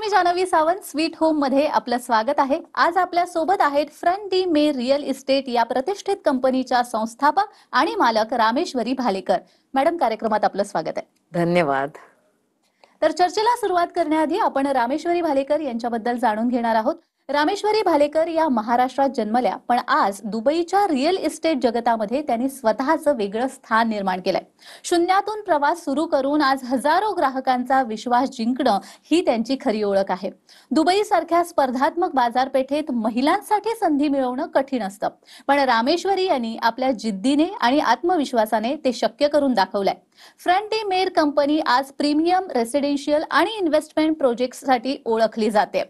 मी Janvi Sawant. Sweet home मध्ये आपलं स्वागत आहे. आज आपल्या सोबत आहेत फ्रंट दी मेर रिअल इस्टेट या प्रतिष्ठित कंपनीच्या संस्थापक आणि मालक रामेश्वरी भालेकर. मॅडम, कार्यक्रमात आपलं स्वागत आहे. धन्यवाद. तर चर्चेला सुरुवात करण्याआधी आपण रामेश्वरी भालेकर यांच्याबद्दल जाणून घेणार आहोत. रामेश्वरी भालेकर या महाराष्ट्रात जन्मल्या, पण आज दुबईच्या रिअल इस्टेट जगतामध्ये त्यांनी स्वतःचं वेगळं स्थान निर्माण केलंय. शून्यातून प्रवास सुरू करून आज हजारो ग्राहकांचा विश्वास जिंकणं ही त्यांची खरी ओळख आहे. दुबई सारख्या स्पर्धात्मक बाजारपेठेत महिलांसाठी संधी मिळवणं कठीण असतं, पण रामेश्वरी यांनी आपल्या जिद्दीने आणि आत्मविश्वासाने ते शक्य करून दाखवलंय. फ्रंट दी मेर कंपनी आज प्रीमियम रेसिडेन्शियल आणि इन्व्हेस्टमेंट प्रोजेक्टसाठी ओळखली जाते.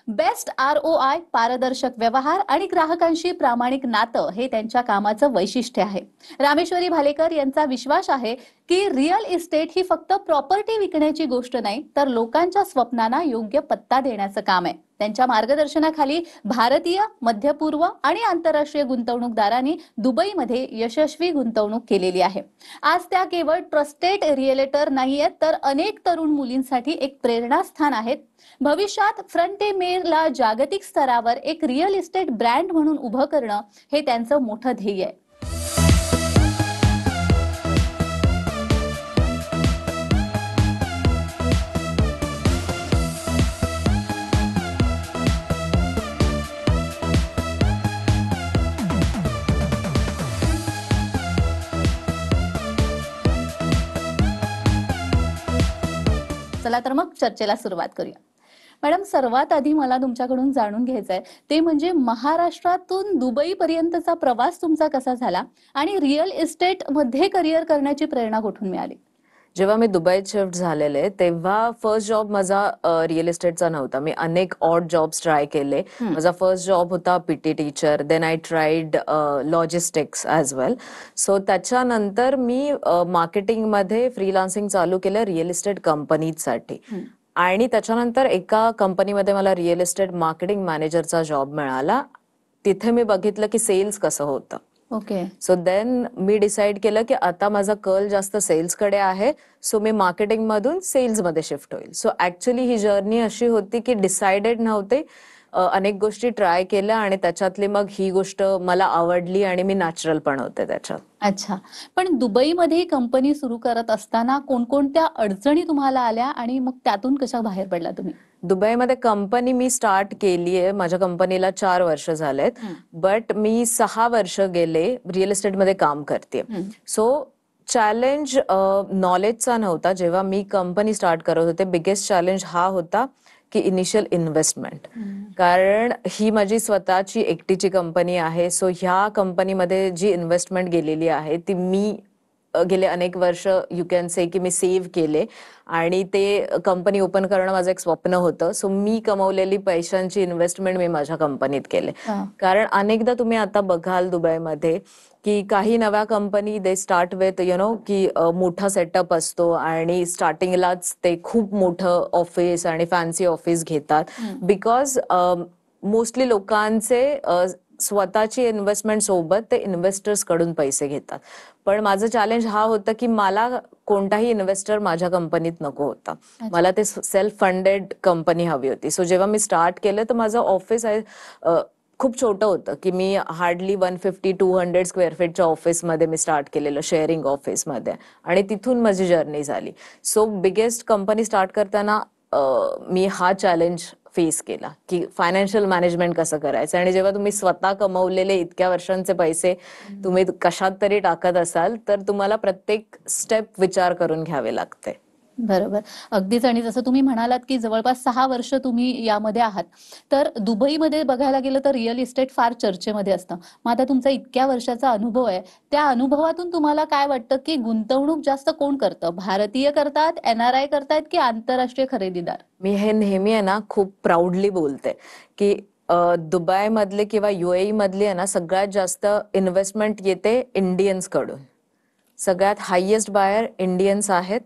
बेस्ट ROI, पारदर्शक व्यवहार आणि ग्राहकांशी प्रामाणिक नातं हे त्यांच्या कामाचं वैशिष्ट्य आहे. रामेश्वरी भालेकर यांचा विश्वास आहे की रिअल इस्टेट ही फक्त प्रॉपर्टी विकण्याची गोष्ट नाही, तर लोकांच्या स्वप्नांना योग्य पत्ता देण्याचं काम आहे. त्यांच्या मार्गदर्शनाखाली भारतीय, मध्यपूर्व आणि आंतरराष्ट्रीय गुंतवणूकदारांनी दुबईमध्ये यशस्वी गुंतवणूक केलेली आहे. आज त्या केवळ ट्रस्टेड रिएलेटर नाहीयेत, तर अनेक तरुण मुलींसाठी एक प्रेरणास्थान आहेत. भविष्यात फ्रंट दी मेरला जागतिक स्तरावर एक रिअल इस्टेट ब्रँड म्हणून उभं करणं हे त्यांचं मोठं ध्येय आहे. चला तर मग चर्चेला सुरुवात करूया. मॅडम, सर्वात आधी मला तुमच्याकडून जाणून घ्यायचंय ते म्हणजे महाराष्ट्रातून दुबई पर्यंतचा प्रवास तुमचा कसा झाला आणि रिअल इस्टेट मध्ये करिअर करण्याची प्रेरणा कुठून मिळाली? जेव्हा मी दुबईत शिफ्ट झालेले तेव्हा फर्स्ट जॉब माझा रिअल इस्टेटचा नव्हता. मी अनेक ऑड जॉब्स ट्राय केले. माझा फर्स्ट जॉब होता PT teacher. Then I tried logistics as well. So त्याच्यानंतर मी मार्केटिंगमध्ये फ्रीलान्सिंग चालू केलं रिअल इस्टेट कंपनीसाठी. आणि त्याच्यानंतर एका कंपनीमध्ये मला रिअल इस्टेट मार्केटिंग मॅनेजरचा जॉब मिळाला. तिथे मी बघितलं की सेल्स कसं होतं. Okay. So than me decide केलं की आता माझा कल जास्त सेल्सकडे आहे, सो मी मार्केटिंग मधून सेल्स मध्ये शिफ्ट होईल. सो ऍक्च्युली ही जर्नी अशी होती की डिसाइडेड नव्हते. अनेक गोष्टी ट्राय केल्या आणि त्याच्यातली मग ही गोष्ट मला आवडली आणि मी नॅचरल पण होते त्याच्यात. अच्छा, पण दुबईमध्ये कंपनी सुरू करत असताना कोणकोणत्या अडचणी तुम्हाला आल्या आणि मग त्यातून कशा बाहेर पडला तुम्ही? दुबईमध्ये कंपनी मी स्टार्ट केली आहे. माझ्या कंपनीला 4 वर्ष झालेत, बट मी 6 वर्ष गेले रिअल इस्टेटमध्ये काम करते. सो चॅलेंज नॉलेजचा नव्हता. जेव्हा मी कंपनी स्टार्ट करत होते, बिगेस्ट चॅलेंज हा होता की इनिशियल इन्व्हेस्टमेंट. कारण ही माझी स्वतःची एकटीची कंपनी आहे. सो ह्या कंपनीमध्ये जी इन्व्हेस्टमेंट गेलेली आहे ती मी गेले अनेक वर्ष यू कॅन से की मी सेव्ह केले आणि ते कंपनी ओपन करणं माझं एक स्वप्न होतं. सो मी कमवलेली पैशांची इन्व्हेस्टमेंट मी माझ्या कंपनीत केले. कारण अनेकदा तुम्ही आता बघाल दुबईमध्ये की काही नव्या कंपनी दे स्टार्ट विथ की मोठा सेटअप असतो आणि स्टार्टिंगलाच ते खूप मोठं ऑफिस आणि फॅन्सी ऑफिस घेतात. बिकॉज मोस्टली लोकांचे स्वतःची इन्व्हेस्टमेंट सोबत ते इन्व्हेस्टर्स कडून पैसे घेतात. पण माझं चॅलेंज हा होता की मला कोणताही इन्व्हेस्टर माझ्या कंपनीत नको होता. मला ते सेल्फ फंडेड कंपनी हवी होती. सो जेव्हा मी स्टार्ट केलं तर माझं ऑफिस आहे खूप छोटं होतं की मी हार्डली 150-200 स्क्वेअर फीटच्या ऑफिसमध्ये मी स्टार्ट केलेलं, शेअरिंग ऑफिसमध्ये, आणि तिथून माझी जर्नी झाली. सो बिगेस्ट कंपनी स्टार्ट करताना मी हा चॅलेंज फेस केला की फायनान्शियल मॅनेजमेंट कसं करायचं. आणि जेव्हा तुम्ही स्वतः कमवलेले इतक्या वर्षांचे पैसे तुम्ही कशात तरी टाकत असाल तर तुम्हाला प्रत्येक स्टेप विचार करून घ्यावे लागते. बरोबर, अगदीच. आणि जसं तुम्ही म्हणालात की जवळपास 6 वर्ष तुम्ही यामध्ये आहात, तर दुबईमध्ये बघायला गेलं तर रिअल इस्टेट फार चर्चेमध्ये असतं. मग आता तुमचा इतक्या वर्षाचा अनुभव आहे, त्या अनुभवातून तुम्हाला काय वाटतं की गुंतवणूक जास्त कोण करतं? भारतीय करतात, NRI करतायत की आंतरराष्ट्रीय खरेदीदार? मी हे नेहमी आहे ना खूप प्राऊडली बोलते की दुबई मधले किंवा UAE मधली आहे ना सगळ्यात जास्त इन्व्हेस्टमेंट येते इंडियन्स कडून. सगळ्यात हायेस्ट बायर इंडियन्स आहेत.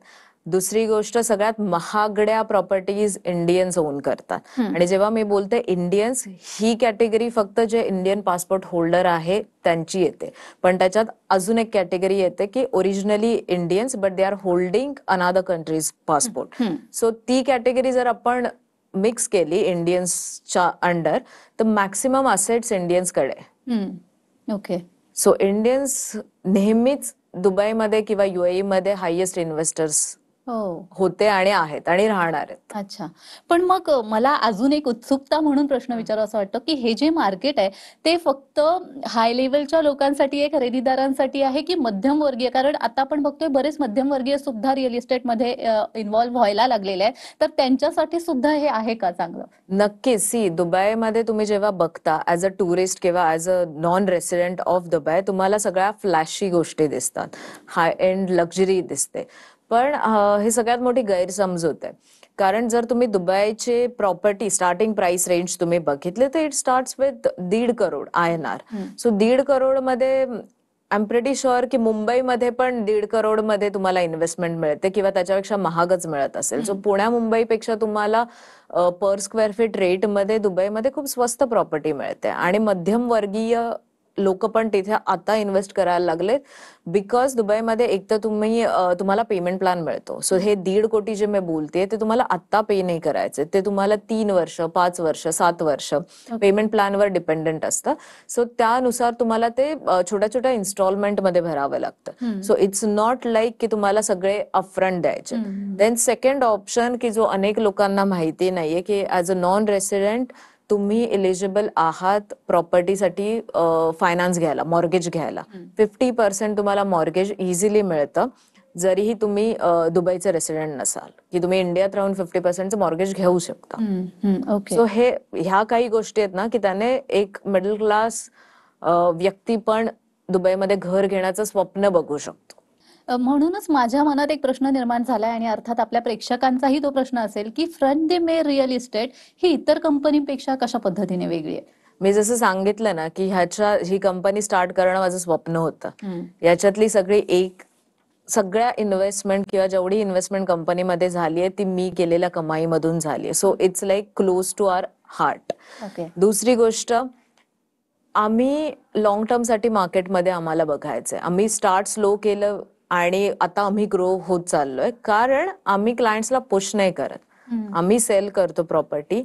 दुसरी गोष्ट, सगळ्यात महागड्या प्रॉपर्टीज इंडियन्स ओन करतात. आणि जेव्हा मी बोलते इंडियन्स, ही कॅटेगरी फक्त जे इंडियन पासपोर्ट होल्डर आहे त्यांची येते. पण त्याच्यात अजून एक कॅटेगरी येते की originally Indians but they are holding another countries passport. So ती कॅटेगरी जर आपण मिक्स केली इंडियन्सच्या अंडर, तर मॅक्सिमम असेट्स इंडियन्सकडे. ओके. सो इंडियन्स नेहमीच दुबईमध्ये किंवा UAE मध्ये हायेस्ट इन्व्हेस्टर्स हो. होते आणि आहेत आणि राहणार आहेत. अच्छा. पण मग मला अजून एक उत्सुकता म्हणून प्रश्न विचारावा असं वाटतं, की हे जे मार्केट आहे ते फक्त हाय लेव्हलच्या लोकांसाठी आहे, खरेदीदारांसाठी आहे, की मध्यमवर्गीय? कारण आता आपण बघतोय बरेच मध्यमवर्गीय सुद्धा रिअल इस्टेटमध्ये इन्व्हॉल्व्ह व्हायला लागलेले आहेत. तर त्यांच्यासाठी सुद्धा हे आहे का चांगलं? नक्कीच. दुबईमध्ये तुम्ही जेव्हा बघता ॲज अ टुरिस्ट किंवा as a non resident of Dubai, तुम्हाला सगळ्या फ्लॅशी गोष्टी दिसतात, हाय एंड लक्झरी दिसते. पण हे सगळ्यात मोठी गैरसमजूत आहे. कारण जर तुम्ही दुबईचे प्रॉपर्टी स्टार्टिंग प्राइस रेंज तुम्ही बघितले तर it starts with 1.5 crore INR. So 1.5 crore मध्ये आय एम प्रिटी शुअर की मुंबईमध्ये पण 1.5 करोड मध्ये तुम्हाला इन्व्हेस्टमेंट मिळते किंवा त्याच्यापेक्षा महागच मिळत असेल. सो पुण्या मुंबईपेक्षा तुम्हाला पर स्क्वेअर फीट रेट मध्ये दुबईमध्ये खूप स्वस्त प्रॉपर्टी मिळते आणि मध्यमवर्गीय लोक पण तिथे आता इन्व्हेस्ट करायला लागलेत. बिकॉज दुबईमध्ये एक तर तुम्हाला पेमेंट प्लॅन मिळतो. सो हे 1.5 कोटी जे मी बोलते ते तुम्हाला आता पे नाही करायचे, ते तुम्हाला 3 वर्ष, 5 वर्ष, 7 वर्ष पेमेंट प्लॅनवर डिपेंडंट असतं. सो त्यानुसार तुम्हाला ते छोट्या छोट्या इन्स्टॉलमेंट मध्ये भरावं लागतं. सो इट्स नॉट लाईक की तुम्हाला सगळे अपफ्रंट द्यायचे. देन सेकंड ऑप्शन की जो अनेक लोकांना माहिती नाहीये की ऍज अ नॉन रेसिडेंट तुम्ही एलिजिबल आहात प्रॉपर्टीसाठी फायनान्स घ्यायला, मॉर्गेज घ्यायला. 50% तुम्हाला मॉर्गेज इझिली मिळतं जरीही तुम्ही दुबईचे रेसिडेंट नसाल, की तुम्ही इंडियात राहून 50% मॉर्गेज घेऊ शकता. ओके. सो ह्या काही गोष्टी आहेत ना की त्याने एक मिडल क्लास व्यक्ती पण दुबईमध्ये घर घेण्याचं स्वप्न बघू शकतो. म्हणूनच माझ्या मनात एक प्रश्न निर्माण झालाय आणि अर्थात आपल्या प्रेक्षकांचाही तो प्रश्न असेल, की फ्रंट द मे रिअल इस्टेट ही इतर कंपनीपेक्षा कशा पद्धतीने वेगळी आहे? मी जसं सांगितलं ना की ही कंपनी स्टार्ट करणं माझं स्वप्न होतं. याच्यातली सगळ्या इन्व्हेस्टमेंट किंवा जेवढी इन्व्हेस्टमेंट कंपनीमध्ये झाली आहे ती मी केलेल्या कमाईमधून झाली आहे. So it's like close to our heart. Okay. दुसरी गोष्ट, आम्ही लॉंग टर्म साठी मार्केटमध्ये आम्हाला बघायचंय. आम्ही स्टार्ट स्लो केलं आणि आता आम्ही ग्रो होत चाललोय कारण आम्ही क्लायंट्सला पुश नाही करत. आम्ही सेल करतो property,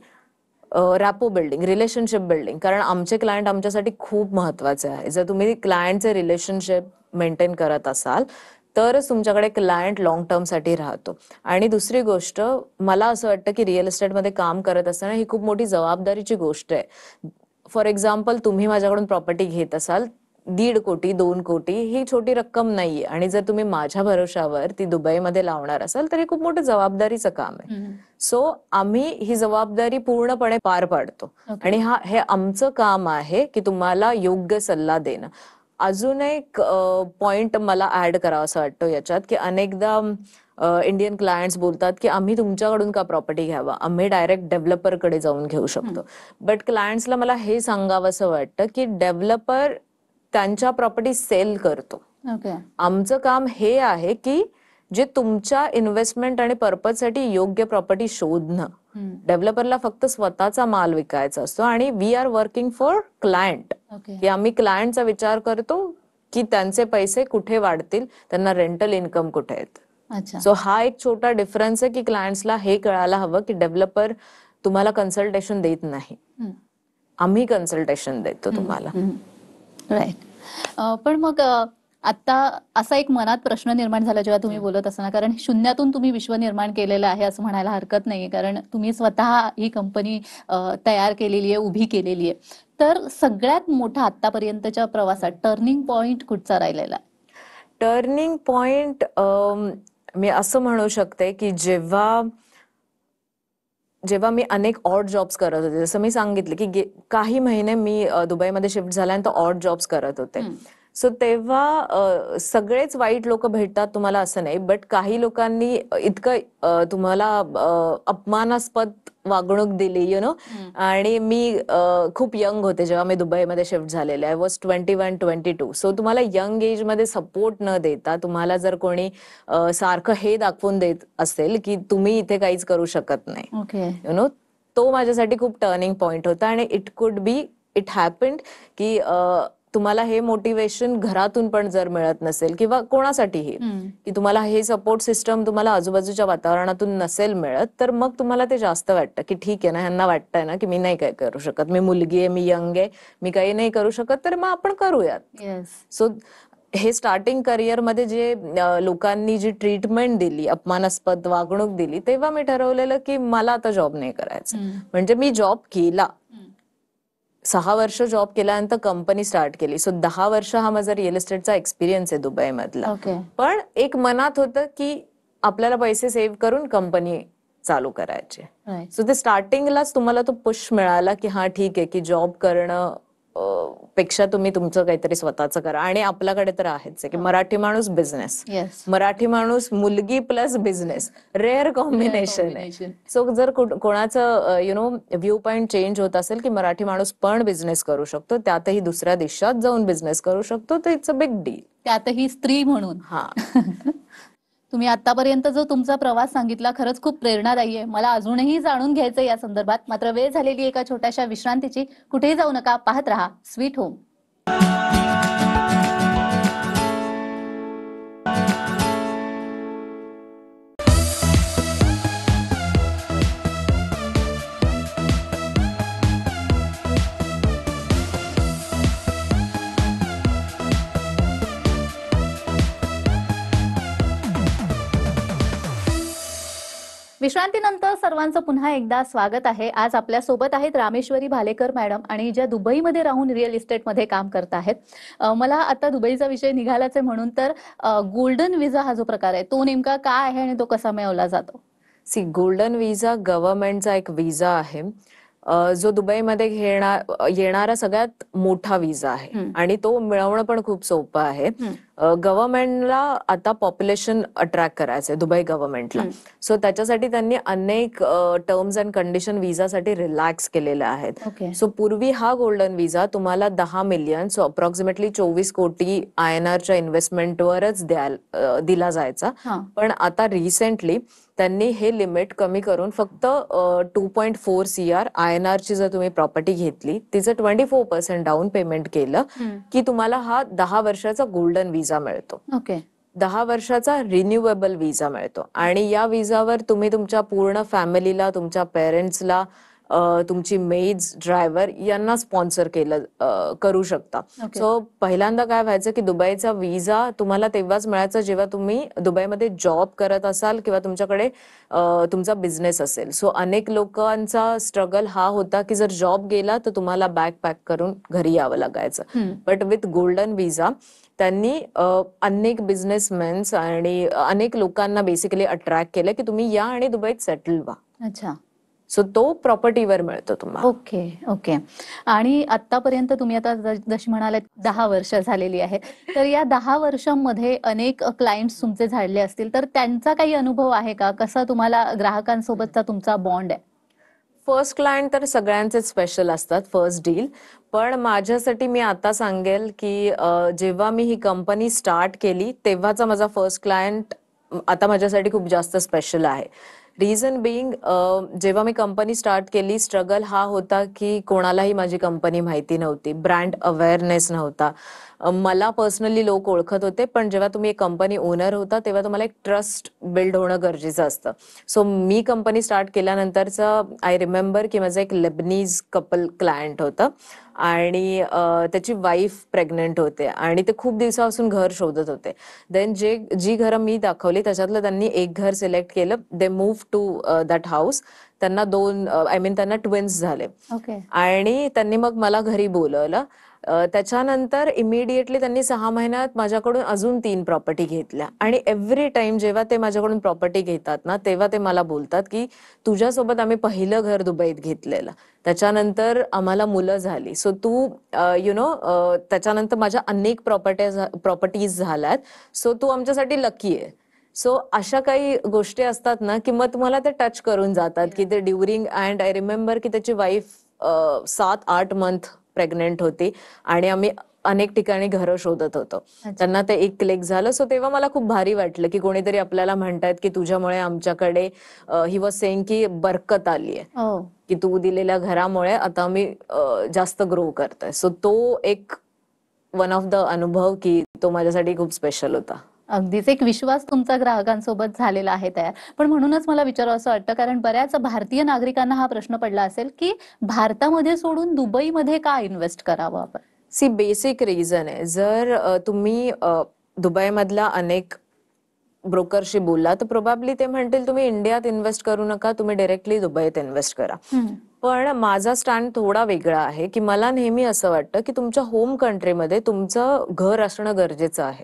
rapport building, relationship building. कारण आमचे क्लायंट आमच्यासाठी खूप महत्वाचे आहे. जर तुम्ही क्लायंटचे रिलेशनशिप मेंटेन करत असाल तरच तुमच्याकडे क्लायंट लॉंग टर्म साठी राहतो. आणि दुसरी गोष्ट, मला असं वाटतं की रिअल इस्टेटमध्ये काम करत असताना ही खूप मोठी जबाबदारीची गोष्ट आहे. फॉर एक्झाम्पल, तुम्ही माझ्याकडून प्रॉपर्टी घेत असाल, 1.5 कोटी 2 कोटी ही छोटी रक्कम नाहीये आणि जर तुम्ही माझ्या भरोशावर ती दुबईमध्ये लावणार असाल तर हे खूप मोठं जबाबदारीचं काम आहे. सो आम्ही ही जबाबदारी पूर्णपणे पार पाडतो आणि हे आमचं काम आहे की तुम्हाला योग्य सल्ला देणं. अजून एक पॉइंट मला ऍड करावा असं वाटतं याच्यात, की अनेकदा इंडियन क्लायंट्स बोलतात की आम्ही तुमच्याकडून का प्रॉपर्टी घ्यावा, आम्ही डायरेक्ट डेव्हलपरकडे जाऊन घेऊ शकतो. बट क्लायंट्सला मला हे सांगावं असं वाटतं की डेव्हलपर त्यांच्या प्रॉपर्टी सेल करतो. आमचं काम हे आहे की जे तुमच्या इन्व्हेस्टमेंट आणि पर्पजसाठी योग्य प्रॉपर्टी शोधणं. डेव्हलपरला फक्त स्वतःचा माल विकायचा असतो आणि we are working for client. की आम्ही क्लायंटचा विचार करतो की त्यांचे पैसे कुठे वाढतील, त्यांना रेंटल इन्कम कुठे आहेत. सो हा एक छोटा डिफरन्स आहे की क्लायंट्सला हे कळायला हवं की डेव्हलपर तुम्हाला कन्सल्टेशन देत नाही, आम्ही कन्सल्टेशन देतो तुम्हाला. राईट. पण मग आता असा एक मनात प्रश्न निर्माण झाला जेव्हा तुम्ही बोलत असताना, कारण शून्यातून तुम्ही विश्व निर्माण केलेलं आहे असं म्हणायला हरकत नाहीये, कारण तुम्ही स्वतः ही कंपनी तयार केलेली आहे, उभी केलेली आहे. तर सगळ्यात मोठा आतापर्यंतच्या प्रवासात टर्निंग पॉइंट कुठचा राहिलेला? टर्निंग पॉइंट मी असं म्हणू शकते की जेव्हा मी अनेक ऑड जॉब्स करत होते, जसं मी सांगितलं की काही महिने मी दुबईमध्ये शिफ्ट झाल्यानंतर ऑड जॉब्स करत होते. सो तेव्हा सगळेच वाईट लोक भेटतात तुम्हाला असं नाही, बट काही लोकांनी इतकं तुम्हाला अपमानास्पद वागणूक दिली आणि मी खूप यंग होते जेव्हा मी दुबईमध्ये शिफ्ट झालेले. I was 21-22. सो तुम्हाला यंग एज मध्ये सपोर्ट न देता तुम्हाला जर कोणी सारखं हे दाखवून देत असेल की तुम्ही इथे काहीच करू शकत नाही, तो माझ्यासाठी खूप टर्निंग पॉइंट होता. आणि इट हॅपन्ड की तुम्हाला हे मोटिवेशन घरातून पण जर मिळत नसेल किंवा कोणासाठीही, की तुम्हाला हे सपोर्ट सिस्टम तुम्हाला आजूबाजूच्या वातावरणातून नसेल मिळत, तर मग तुम्हाला ते जास्त वाटतं की ठीक आहे ना, ह्यांना वाटतंय ना की मी नाही काय करू शकत, मी मुलगी आहे, मी यंग आहे, मी काही नाही करू शकत, तर मग आपण करूयात. सो हे स्टार्टिंग करिअर मध्ये जे लोकांनी जी ट्रीटमेंट दिली, अपमानास्पद वागणूक दिली, तेव्हा मी ठरवलेलं की मला आता जॉब नाही करायचं. म्हणजे मी जॉब केला, 6 वर्ष जॉब केल्यानंतर कंपनी स्टार्ट केली. सो 10 वर्ष हा माझा रिअल इस्टेटचा एक्सपिरियन्स आहे दुबई मधला. पण एक मनात होतं की आपल्याला पैसे सेव्ह करून कंपनी चालू करायची. सो ते स्टार्टिंगलाच तुम्हाला तो पुश मिळाला की हा ठीक आहे की जॉब करणं पेक्षा तुम्ही तुमचं काहीतरी स्वतःचं करा. आणि आपल्याकडे तर आहेच की मराठी माणूस बिझनेस, मराठी माणूस मुलगी प्लस बिझनेस, रेअर कॉम्बिनेशन आहे. सो जर कोणाचं व्ह्यू पॉइंट चेंज होत असेल की मराठी माणूस पण बिझनेस करू शकतो, त्यातही दुसऱ्या देशात जाऊन बिझनेस करू शकतो, तर इट्स अ बिग डील, त्यातही स्त्री म्हणून. हा. तुम्ही आतापर्यंत जो तुमचा प्रवास सांगितला खरंच खूप प्रेरणादायी आहे. मला अजूनही जाणून घ्यायचं या संदर्भात. मात्र वेळ झालेली एका छोट्याशा विश्रांतीची. कुठेही जाऊ नका, पाहत रहा स्वीट होम. विश्रांतीनंतर सर्वांचं पुन्हा एकदा स्वागत आहे. आज आपल्या सोबत आहेत रामेश्वरी भालेकर मॅडम, आणि ज्या दुबईमध्ये राहून रिअल इस्टेटमध्ये काम करत आहेत. मला आता दुबईचा विषय निघालाच आहे, म्हणून तर गोल्डन विजा हा जो प्रकार आहे तो नेमका काय आहे आणि तो कसा मिळवला जातो? गोल्डन विजा गव्हर्नमेंटचा एक विजा आहे, जो दुबईमध्ये येणारा सगळ्यात मोठा विजा आहे आणि तो मिळवणं पण खूप सोपं आहे. गव्हर्नमेंटला आता पॉप्युलेशन अट्रॅक्ट करायचंय, दुबई गव्हर्नमेंटला. सो त्याच्यासाठी त्यांनी अनेक टर्म्स अँड कंडिशन विजासाठी रिलॅक्स केलेल्या आहेत. सो पूर्वी हा गोल्डन विजा तुम्हाला 10 मिलियन, सो अप्रॉक्सिमेटली 24 कोटी INRच्या इन्व्हेस्टमेंटवरच दिला जायचा. पण आता रिसेंटली त्यांनी हे लिमिट कमी करून फक्त 2.4 CR INRची जर तुम्ही प्रॉपर्टी घेतली, तिचं 24% डाऊन पेमेंट केलं की तुम्हाला हा 10 वर्षाचा गोल्डन विजा मिळतो. 10 वर्षाचा रिन्युएबल विजा मिळतो आणि या विजावर तुम्ही तुमच्या पूर्ण फॅमिलीला, तुमच्या पेरेंट्सला, तुमची मेड्स, ड्रायव्हर यांना स्पॉन्सर करू शकता. सो पहिल्यांदा काय व्हायचं की दुबईचा विजा तुम्हाला तेव्हाच मिळायचा जेव्हा तुम्ही दुबईमध्ये जॉब करत असाल किंवा तुमच्याकडे तुमचा बिझनेस असेल. सो अनेक लोकांचा स्ट्रगल हा होता की जर जॉब गेला तर तुम्हाला बॅग पॅक करून घरी यावं लागायचं. बट विथ गोल्डन विजा त्यांनी अनेक बिझनेसमॅन्स आणि अनेक लोकांना बेसिकली अट्रॅक्ट केलं की तुम्ही या आणि दुबईत सेटल व्हा. अच्छा. सो तो प्रॉपर्टीवर मिळतो तुम्हाला. ओके. आणि आतापर्यंत तुम्ही आता जशी म्हणाले 10 वर्ष झालेली आहे, तर या 10 वर्षांमध्ये अनेक क्लायंट्स तुमचे झाले असतील, तर त्यांचा काही अनुभव आहे का? कसा तुम्हाला ग्राहकांसोबतचा तुमचा बॉन्ड आहे? फर्स्ट क्लायंट तर सगळ्यांचे स्पेशल असतात, फर्स्ट डील. पण माझ्यासाठी मी आता सांगेल की जेव्हा मी ही कंपनी स्टार्ट केली तेव्हाचा माझा फर्स्ट क्लायंट आता माझ्यासाठी खूप जास्त स्पेशल आहे. रिझन बिंग, जेव्हा मी कंपनी स्टार्ट केली स्ट्रगल हा होता की कोणालाही माझी कंपनी माहिती नव्हती, ब्रँड अवेअरनेस नव्हता. मला पर्सनली लोक ओळखत होते, पण जेव्हा तुम्ही एक कंपनी ओनर होता तेव्हा तुम्हाला एक ट्रस्ट बिल्ड होणं गरजेचं असतं. सो मी कंपनी स्टार्ट केल्यानंतरचं आय रिमेंबर की माझं एक लेबनीज कपल क्लायंट होतं आणि त्याची वाईफ प्रेग्नंट होते आणि ते खूप दिवसापासून घर शोधत होते. देन जी घरं मी दाखवली त्याच्यातलं त्यांनी एक घर सिलेक्ट केलं. दे मूव्ह टू दॅट हाऊस. त्यांना त्यांना ट्विन्स झाले आणि त्यांनी मग मला घरी बोलवलं. त्याच्यानंतर इमिडिएटली त्यांनी 6 महिन्यात माझ्याकडून अजून 3 प्रॉपर्टी घेतल्या आणि एव्हरी टाइम जेव्हा ते माझ्याकडून प्रॉपर्टी घेतात ना तेव्हा ते मला बोलतात की तुझ्यासोबत आम्ही पहिलं घर दुबईत घेतलेलं, त्याच्यानंतर आम्हाला मुलं झाली, सो तू त्याच्यानंतर माझ्या अनेक प्रॉपर्टीज झाल्यात, सो तू आमच्यासाठी लकी आहे. सो अशा काही गोष्टी असतात ना की मग तुम्हाला ते टच करून जातात की ते ड्युरिंग. अँड आय रिमेंबर की त्याची वाईफ 7-8 मंथ प्रेग्नेंट होती आणि आम्ही अनेक ठिकाणी घरं शोधत होतो. त्यांना ते एक क्लिक झालं. सो तेव्हा मला खूप भारी वाटलं की कोणीतरी आपल्याला म्हणतायत की तुझ्यामुळे आमच्याकडे ही वॉज सेइंग की बरकत आली आहे, की तू दिलेल्या घरामुळे आता आम्ही जास्त ग्रो करतोय. सो तो एक वन ऑफ द अनुभव की तो माझ्यासाठी खूप स्पेशल होता. अगदीच एक विश्वास तुमचा ग्राहकांसोबत झालेला आहे तयार. पण म्हणूनच मला विचारावं असं वाटतं, कारण बऱ्याच भारतीय नागरिकांना हा प्रश्न पडला असेल की भारतामध्ये सोडून दुबईमध्ये का इन्व्हेस्ट करावं आपण? सी बेसिक रिझन आहे, जर तुम्ही दुबईमधल्या अनेक ब्रोकरशी बोलला तर प्रोबॅबली ते म्हणतील तुम्ही इंडियात इन्व्हेस्ट करू नका, तुम्ही डायरेक्टली दुबईत इन्व्हेस्ट करा. पण माझा स्टँड थोडा वेगळा आहे की मला नेहमी असं वाटतं की तुमच्या होम कंट्रीमध्ये तुमचं घर असणं गरजेचं आहे.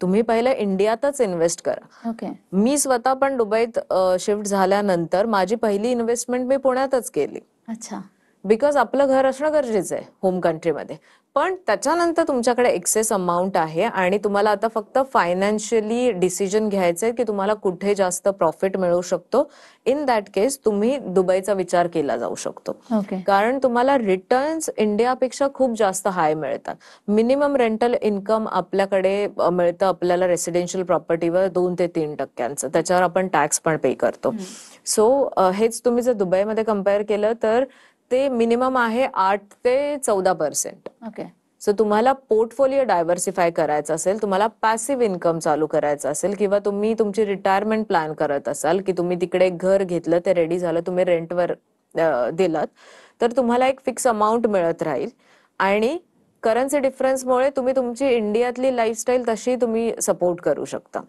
तुम्ही पहिलं इंडियातच इन्व्हेस्ट करा. ओके. मी स्वतः पण दुबईत शिफ्ट झाल्यानंतर माझी पहिली इन्व्हेस्टमेंट मी पुण्यातच केली. अच्छा. बिकॉज आपलं घर असणं गरजेचं आहे होम कंट्रीमध्ये. पण त्याच्यानंतर तुमच्याकडे एक्सेस अमाऊंट आहे आणि तुम्हाला आता फक्त फायनान्शियली डिसिजन घ्यायचंय की तुम्हाला कुठे जास्त प्रॉफिट मिळू शकतो. इन दॅट केस तुम्ही दुबईचा विचार केला जाऊ शकतो. ओके. कारण तुम्हाला रिटर्न्स इंडियापेक्षा खूप जास्त हाय मिळतात. मिनिमम रेंटल इन्कम आपल्याकडे मिळतं आपल्याला रेसिडेन्शियल प्रॉपर्टीवर 2 ते 3%. त्याच्यावर आपण टॅक्स पण पे करतो. सो हेच तुम्ही जर दुबईमध्ये कम्पेअर केलं तर ते मिनिमम आहे 8 ते 14%. ओके. सो तुम्हाला पोर्टफोलिओ डायव्हर्सिफाय करायचा असेल, तुम्हाला पॅसिव्ह इन्कम चालू करायचं असेल किंवा तुम्ही तुमची रिटायरमेंट प्लॅन करत असाल की तुम्ही तिकडे घर घेतलं, ते रेडी झालं, तुम्ही रेंटवर दिलात, तर तुम्हाला एक फिक्स अमाऊंट मिळत राहील आणि करन्सी डिफरन्समुळे तुम्ही तुमची इंडियातली लाईफस्टाईल तशी तुम्ही सपोर्ट करू शकता.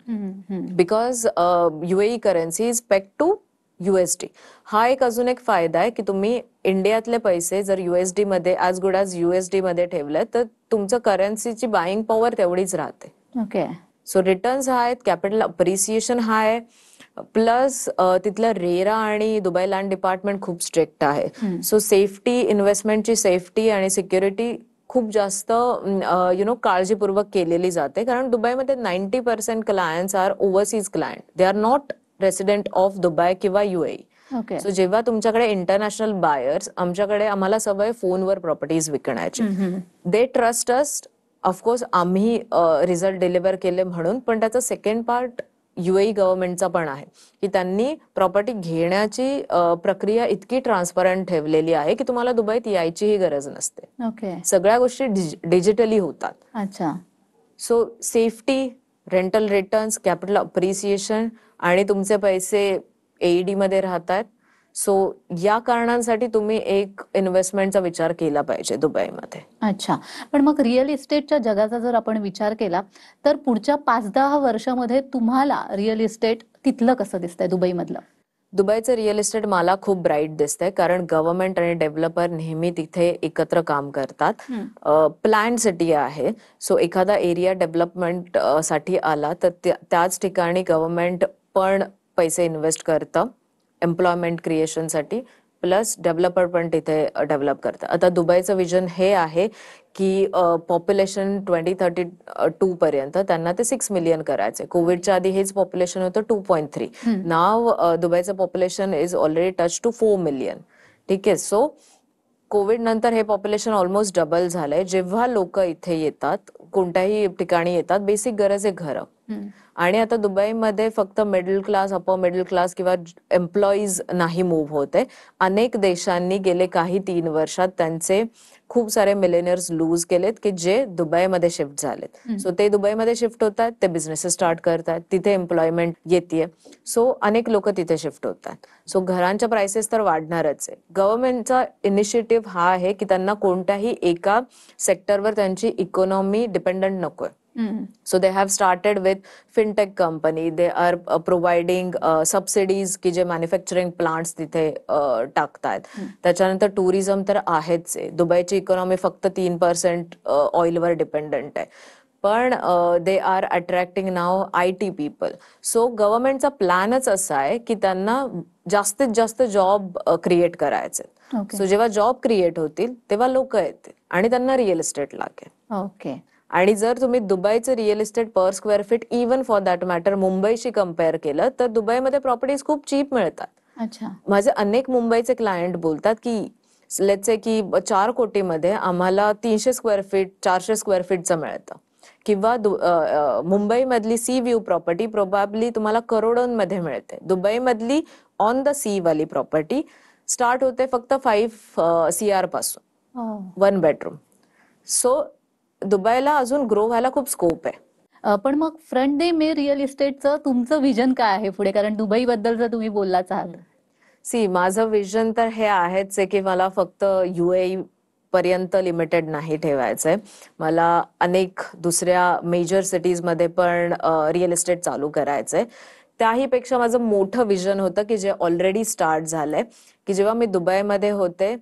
Because UAE currency is peg to USD. हा एक अजून एक फायदा आहे की तुम्ही इंडियातले पैसे जर USD मध्ये ॲज गुड ॲज USD मध्ये ठेवले तर तुमचं करन्सीची बाईंग पॉवर तेवढीच राहते. ओके. सो रिटर्न्स हाय आहेत, कॅपिटल अप्रिसिएशन हाय, प्लस तिथलं रेरा आणि दुबई लँड डिपार्टमेंट खूप स्ट्रिक्ट आहे. सो सेफ्टी, इन्व्हेस्टमेंटची सेफ्टी आणि सिक्युरिटी खूप जास्त काळजीपूर्वक केलेली जाते. कारण दुबईमध्ये 90% clients are overseas client. They are not resident of Dubai किंवा UAE. ओके. सो जेव्हा तुमच्याकडे इंटरनॅशनल बायर्स, आम्हाला सवय फोनवर प्रॉपर्टीज विकण्याची, दे ट्रस्ट अस. ऑफकोर्स आम्ही रिझल्ट डिलिव्हर केले म्हणून, पण त्याचा सेकंड पार्ट UAE गव्हर्नमेंटचा पण आहे की त्यांनी प्रॉपर्टी घेण्याची प्रक्रिया इतकी ट्रान्सपरंट ठेवलेली आहे की तुम्हाला दुबईत यायचीही गरज नसते. ओके. सगळ्या गोष्टी डिजिटली होतात. अच्छा. So safety, rental returns, capital appreciation आणि तुमचे पैसे AED मध्ये राहतात. सो या कारणांसाठी तुम्ही एक इन्व्हेस्टमेंटचा विचार केला पाहिजे दुबईमध्ये. अच्छा. पण मग रिअल इस्टेटच्या जगाचा जर आपण विचार केला तर पुढच्या 5-10 वर्षामध्ये तुम्हाला रिअल इस्टेट तिथलं कसं दिसतंय दुबईमधलं? दुबईचं रिअल इस्टेट मला खूप ब्राईट दिसतंय कारण गव्हर्नमेंट आणि डेव्हलपर नेहमी तिथे एकत्र काम करतात. प्लॅन सिटी आहे. सो एखादा एरिया डेव्हलपमेंट साठी आला तर त्याच ठिकाणी गव्हर्नमेंट पण पैसे इन्व्हेस्ट करतं एम्प्लॉयमेंट क्रिएशनसाठी, प्लस डेव्हलपर पण तिथे डेव्हलप करतात. आता दुबईचं विजन हे आहे की पॉप्युलेशन 2032 पर्यंत त्यांना ते 6 मिलियन करायचे. कोविडच्या आधी हेच पॉप्युलेशन होतं 2.3. नाव दुबईचं population is already touch to 4 million. ठीक आहे. सो कोविड नंतर हे पॉप्युलेशन ऑलमोस्ट डबल झालंय. जेव्हा लोक इथे येतात, कोणत्याही ठिकाणी येतात, बेसिक गरज आहे घरं. आणि आता दुबईमध्ये फक्त middle class, upper middle class किंवा एम्प्लॉईज नाही मूव्ह होते. अनेक देशांनी गेले काही 3 वर्षात त्यांचे खूप सारे मिलेनियर्स लूज केलेत की जे दुबईमध्ये शिफ्ट झालेत. सो ते दुबईमध्ये शिफ्ट होतात, ते बिझनेसेस स्टार्ट करतात, तिथे एम्प्लॉयमेंट येते. सो अनेक लोक तिथे शिफ्ट होतात. सो घरांच्या प्राइसेस तर वाढणारच आहे. गव्हर्नमेंटचा इनिशिएटिव्ह हा आहे की त्यांना कोणत्याही एका सेक्टरवर त्यांची इकॉनॉमी डिपेंडंट नकोय. So they have started with fintech company. They are providing subsidies की जे मॅन्युफॅक्चरिंग प्लांट्स तिथे टाकतात. त्याच्यानंतर टुरिझम तर आहेच आहे. दुबईची इकॉनॉमी फक्त 3% ऑइलवर डिपेंडंट आहे. पण दे आर अट्रॅक्टिंग नाव IT पीपल. सो गव्हर्नमेंटचा प्लॅनच असा आहे की त्यांना जास्तीत जास्त जॉब क्रिएट करायचे. सो जेव्हा जॉब क्रिएट होतील तेव्हा लोक येतील आणि त्यांना रिअल इस्टेट लागेल. ओके. आणि जर तुम्ही दुबईचं real estate per square feet even for that matter मुंबईशी कम्पेअर केलं तर दुबईमध्ये प्रॉपर्टीज खूप चीप मिळतात. अच्छा. माझे अनेक मुंबईचे क्लायंट बोलतात की लेट्स से की 4 कोटीमध्ये आम्हाला 300 स्क्वेअर फीट 400 स्क्वेअर फीटचं मिळतं. किंवा मुंबईमधली सी व्ह्यू प्रॉपर्टी प्रोबॅबली तुम्हाला करोडोंमध्ये मिळते. दुबईमधली ऑन द सी वाली प्रॉपर्टी स्टार्ट होते फक्त 5 CR पासून 1 बेडरूम. सो दुबईला अजून ग्रो व्हायला खूप स्कोप आहे. पण मग फ्रंट डे मे रिअल इस्टेटचं तुमचं विजन काय आहे पुढे, कारण दुबई बद्दल जर तुम्ही बोललाच आहात. सी माझं विजन तर हे आहेच आहे की मला फक्त UAE पर्यंत लिमिटेड नाही ठेवायचंय. मला अनेक दुसऱ्या मेजर सिटीजमध्ये पण रिअल इस्टेट चालू करायचंय. त्याहीपेक्षा माझं मोठं विजन होतं की जे ऑलरेडी स्टार्ट झालंय, की जेव्हा मी दुबईमध्ये होते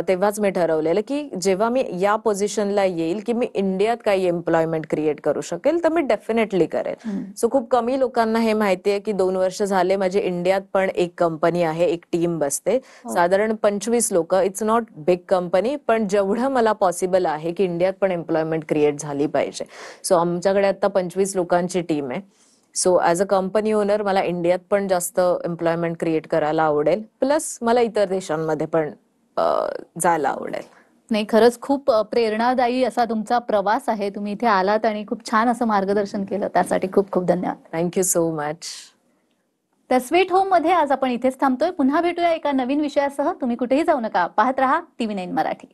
तेव्हाच मी ठरवलेलं की जेव्हा मी या पोझिशनला येईल की मी इंडियात काही एम्प्लॉयमेंट क्रिएट करू शकेल तर मी डेफिनेटली करेल. सो खूप कमी लोकांना हे माहितीये की 2 वर्ष झाले माझी इंडियात पण एक कंपनी आहे, एक टीम बसते, साधारण 25 लोक. इट्स नॉट बिग कंपनी, पण जेवढं मला पॉसिबल आहे की इंडियात पण एम्प्लॉयमेंट क्रिएट झाली पाहिजे. सो आमच्याकडे आता 25 लोकांची टीम आहे. So as a company owner मला इंडियात पण जास्त एम्प्लॉयमेंट क्रिएट करायला आवडेल, प्लस मला इतर देशांमध्ये पण जायला आवडेल. नाही, खरंच खूप प्रेरणादायी असा तुमचा प्रवास आहे. तुम्ही इथे आलात आणि खूप छान असं मार्गदर्शन केलं, त्यासाठी खूप खूप धन्यवाद. Thank you so much. तर स्वीट होम मध्ये आज आपण इथेच थांबतोय. पुन्हा भेटूया एका नवीन विषयासह. तुम्ही कुठेही जाऊ नका, पाहत रहा TV9 मराठी.